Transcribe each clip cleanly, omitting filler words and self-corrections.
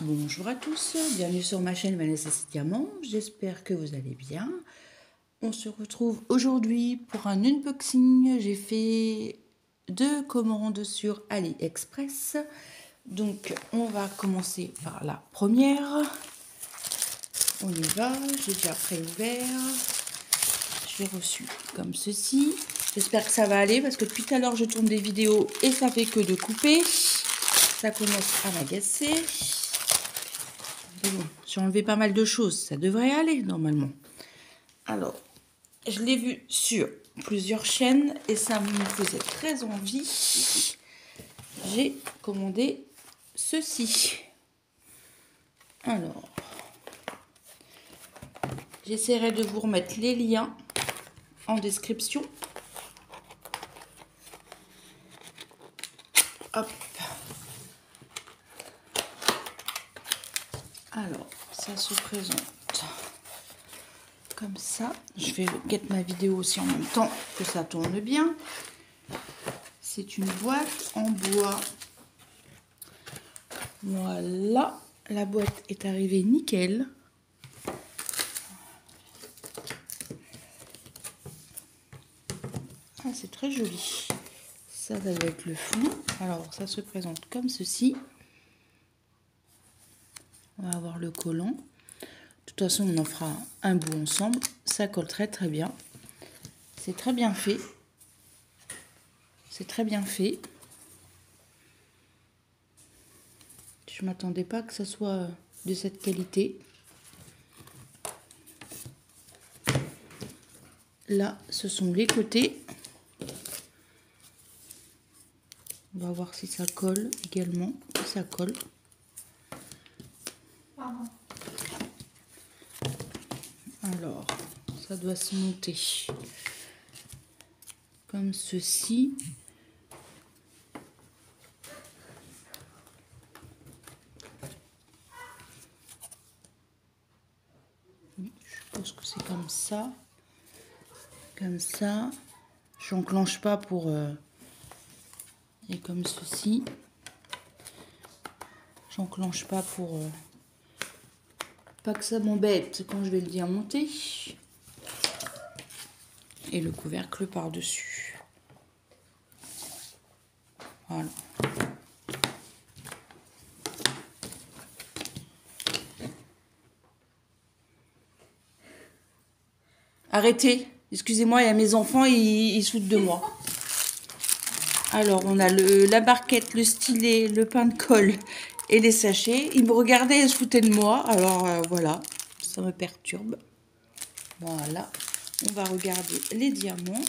Bonjour à tous, bienvenue sur ma chaîne Vanessa Diamant, j'espère que vous allez bien. On se retrouve aujourd'hui pour un unboxing. J'ai fait 2 commandes sur AliExpress. Donc on va commencer par la première. On y va, j'ai déjà préouvert. Je l'ai reçu comme ceci. J'espère que ça va aller parce que depuis tout à l'heure je tourne des vidéos et ça fait que de couper. Ça commence à m'agacer. Bon, j'ai enlevé pas mal de choses, ça devrait aller normalement. Alors, je l'ai vu sur plusieurs chaînes et ça me faisait très envie. J'ai commandé ceci. Alors, j'essaierai de vous remettre les liens en description. Hop. Alors, ça se présente comme ça. Je vais mettre ma vidéo aussi en même temps que ça tourne bien. C'est une boîte en bois. Voilà, la boîte est arrivée nickel. Ah, c'est très joli. Ça doit être le fond. Alors, ça se présente comme ceci. On va avoir le collant. De toute façon, on en fera un bout ensemble. Ça colle très très bien. C'est très bien fait. C'est très bien fait. Je m'attendais pas que ça soit de cette qualité. Là, ce sont les côtés. On va voir si ça colle également. Si ça colle. Alors, ça doit se monter comme ceci. Je pense que c'est comme ça. Comme ça. J'enclenche pas pour... et comme ceci. J'enclenche pas pour... pas que ça m'embête quand je vais le démonter. Et le couvercle par-dessus. Voilà. Arrêtez, excusez-moi, il y a mes enfants, ils se foutent de moi. Alors, on a la barquette, le stylet, le pain de colle et les sachets. Ils me regardaient et se foutaient de moi. Alors, voilà, ça me perturbe. Voilà, on va regarder les diamants.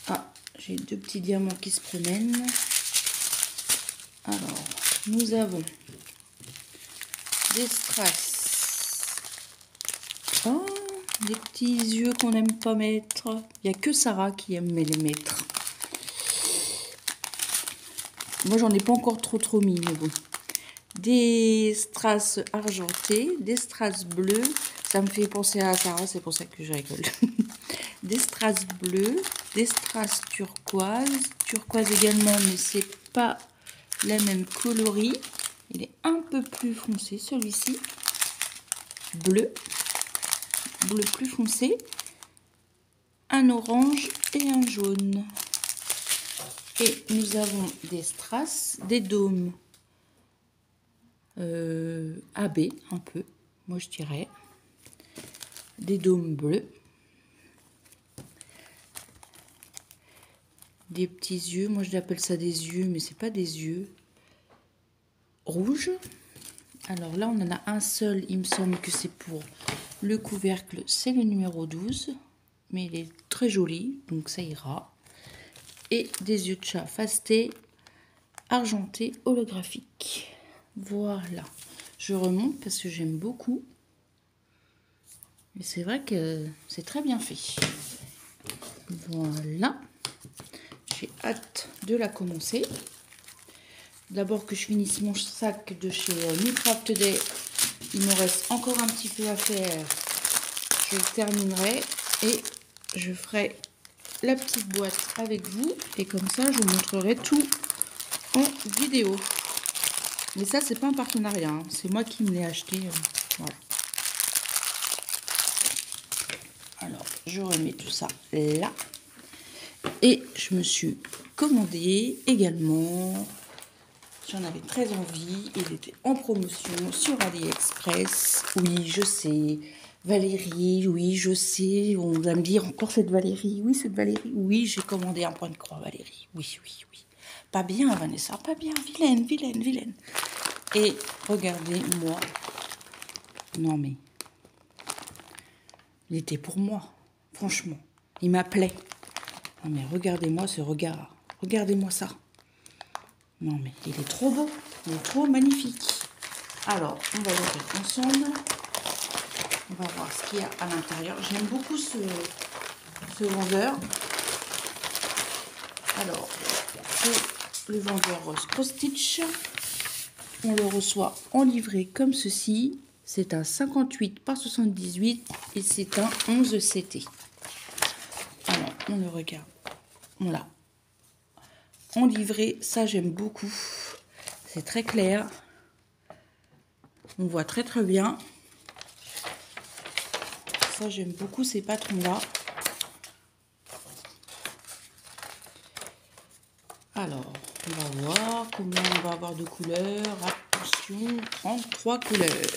Ah, j'ai 2 petits diamants qui se promènent. Alors, nous avons des strass. Oh, des petits yeux qu'on n'aime pas mettre. Il n'y a que Sarah qui aime les mettre. Moi, j'en ai pas encore trop mis, mais bon. Des strass argentés, des strass bleus. Ça me fait penser à Sarah, c'est pour ça que je rigole. Des strass bleus, des strass turquoise. Turquoise également, mais c'est pas la même coloris. Il est un peu plus foncé, celui-ci. Bleu. Bleu plus foncé. Un orange et un jaune. Et nous avons des strass, des dômes AB, un peu, moi je dirais. Des dômes bleus. Des petits yeux, moi je l'appelle ça des yeux, mais c'est pas des yeux. Rouges. Alors là, on en a un seul, il me semble que c'est pour le couvercle, c'est le numéro 12. Mais il est très joli, donc ça ira. Et des yeux de chat fastés, argentés, holographiques. Voilà. Je remonte parce que j'aime beaucoup. Mais c'est vrai que c'est très bien fait. Voilà. J'ai hâte de la commencer. D'abord que je finisse mon sac de chez New Craft Day. Il me reste encore un petit peu à faire. Je le terminerai et je ferai la petite boîte avec vous. Et comme ça, je vous montrerai tout en vidéo. Mais ça, c'est pas un partenariat, hein. C'est moi qui me l'ai acheté. Voilà. Alors, je remets tout ça là. Et je me suis commandé également. J'en avais très envie. Il était en promotion sur AliExpress. Oui, je sais. Valérie, oui, je sais. On va me dire encore cette Valérie. Oui, cette Valérie. Oui, j'ai commandé un point de croix, Valérie. Oui, oui, oui. Pas bien, Vanessa. Pas bien. Vilaine, vilaine, vilaine. Et regardez-moi. Non, mais... il était pour moi. Franchement. Il m'appelait. Non, mais regardez-moi ce regard. Regardez-moi ça. Non, mais il est trop beau. Il est trop magnifique. Alors, on va l'ouvrir ensemble. On va voir ce qu'il y a à l'intérieur. J'aime beaucoup ce vendeur. Alors, c'est le vendeur Rose Cross Stitch. On le reçoit en livret comme ceci. C'est un 58 par 78 et c'est un 11 CT. Alors, on le regarde. Voilà. En livret, ça j'aime beaucoup. C'est très clair. On voit très très bien. Ça j'aime beaucoup ces patrons-là. Alors, on va voir combien on va avoir de couleurs. Attention, 33 couleurs.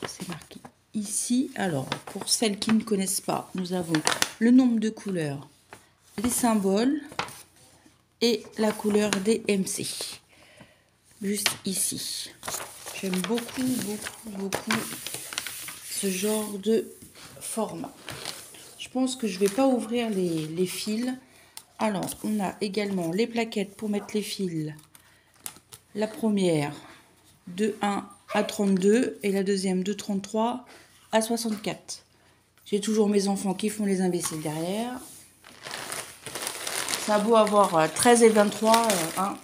C'est marqué ici. Alors, pour celles qui ne connaissent pas, nous avons le nombre de couleurs, les symboles et la couleur des MC. Juste ici. J'aime beaucoup, beaucoup, beaucoup ce genre de format. Je pense que je vais pas ouvrir les fils. Alors, on a également les plaquettes pour mettre les fils. La première de 1 à 32 et la deuxième de 33 à 64. J'ai toujours mes enfants qui font les imbéciles derrière. Ça a beau avoir 13 et 23, hein,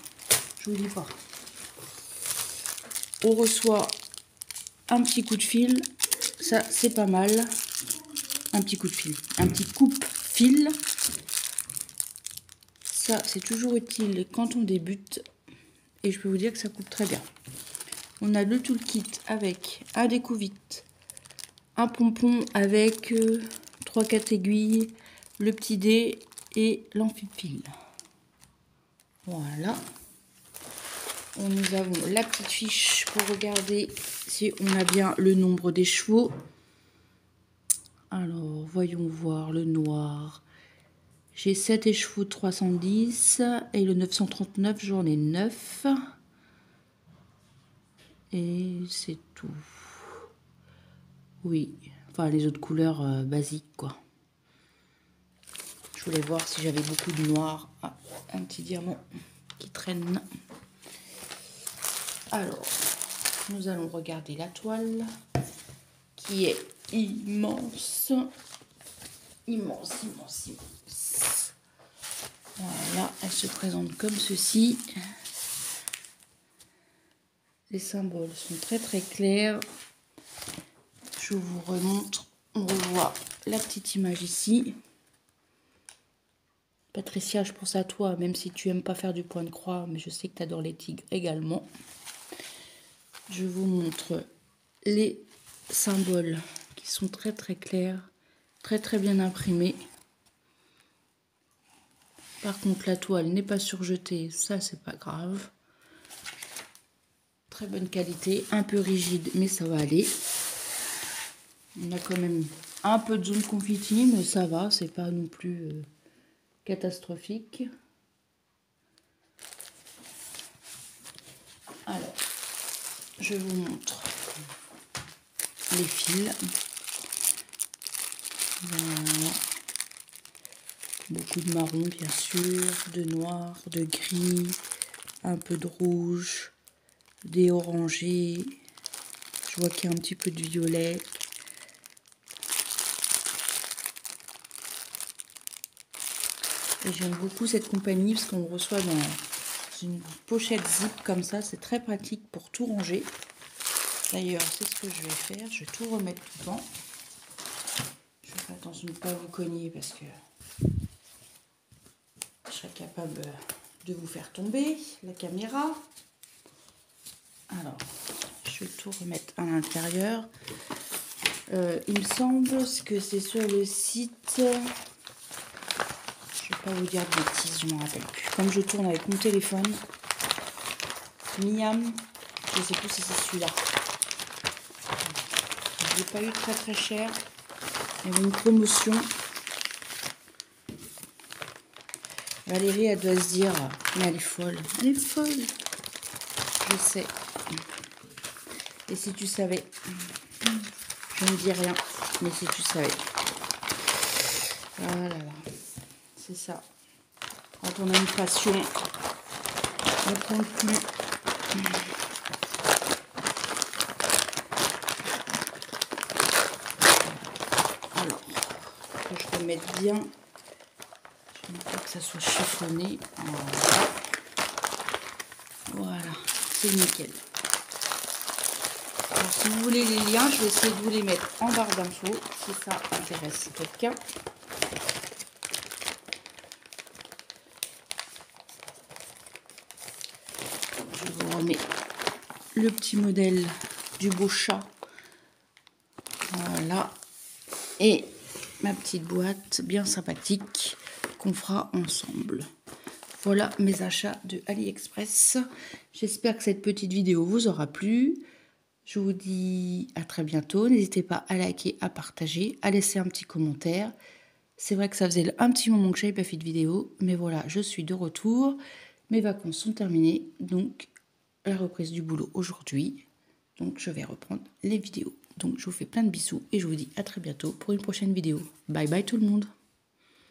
je vous dis pas. On reçoit un petit coup de fil, ça c'est pas mal. Un petit coup de fil, un petit coupe-fil. Ça c'est toujours utile quand on débute et je peux vous dire que ça coupe très bien. On a le toolkit avec un découvite, un pompon avec 3-4 aiguilles, le petit dé et l'amphifil. Voilà. Nous avons la petite fiche pour regarder si on a bien le nombre des chevaux. Alors, voyons voir le noir. J'ai 7 échevaux de 310 et le 939, j'en ai 9. Et c'est tout. Oui, enfin les autres couleurs basiques quoi. Je voulais voir si j'avais beaucoup de noir. Ah, un petit diamant qui traîne. Alors, nous allons regarder la toile qui est immense. Immense, immense, immense. Voilà, elle se présente comme ceci. Les symboles sont très très clairs. Je vous remontre. On revoit la petite image ici. Patricia, je pense à toi, même si tu aimes pas faire du point de croix, mais je sais que tu adores les tigres également. Je vous montre les symboles qui sont très très clairs, très très bien imprimés. Par contre, la toile n'est pas surjetée, ça c'est pas grave. Très bonne qualité, un peu rigide, mais ça va aller. On a quand même un peu de zone confetti, mais ça va, c'est pas non plus catastrophique. Alors, je vous montre les fils. Voilà. Beaucoup de marron, bien sûr, de noir, de gris, un peu de rouge, des orangés. Je vois qu'il y a un petit peu de violet. Et j'aime beaucoup cette compagnie parce qu'on le reçoit dans une pochette zip comme ça. C'est très pratique pour tout ranger. D'ailleurs, c'est ce que je vais faire. Je vais tout remettre tout le temps. Je fais attention de ne pas vous cogner parce que serais capable de vous faire tomber la caméra. Alors, je vais tout remettre à l'intérieur. Il me semble que c'est sur le site... Je ne vais pas vous dire de bêtises, je ne me rappelle plus. Comme je tourne avec mon téléphone. Miam, je ne sais plus si c'est celui-là. Je l'ai pas eu très cher. Il y avait une promotion. Valérie, elle doit se dire, mais elle est folle. Elle est folle. Je sais. Et si tu savais, je ne dis rien, mais si tu savais. Voilà, c'est ça. Quand on a une passion, on ne compte plus. Alors, que je remette bien. Je ne veux pas que ça soit chiffonné. Voilà, c'est nickel. Alors, si vous voulez les liens, je vais essayer de vous les mettre en barre d'infos, si ça intéresse quelqu'un. Je vous remets le petit modèle du beau chat. Voilà. Et ma petite boîte bien sympathique qu'on fera ensemble. Voilà mes achats de AliExpress. J'espère que cette petite vidéo vous aura plu. Je vous dis à très bientôt. N'hésitez pas à liker, à partager, à laisser un petit commentaire. C'est vrai que ça faisait un petit moment que je n'avais pas fait de vidéo. Mais voilà, je suis de retour. Mes vacances sont terminées. Donc, la reprise du boulot aujourd'hui. Donc, je vais reprendre les vidéos. Donc, je vous fais plein de bisous et je vous dis à très bientôt pour une prochaine vidéo. Bye bye tout le monde.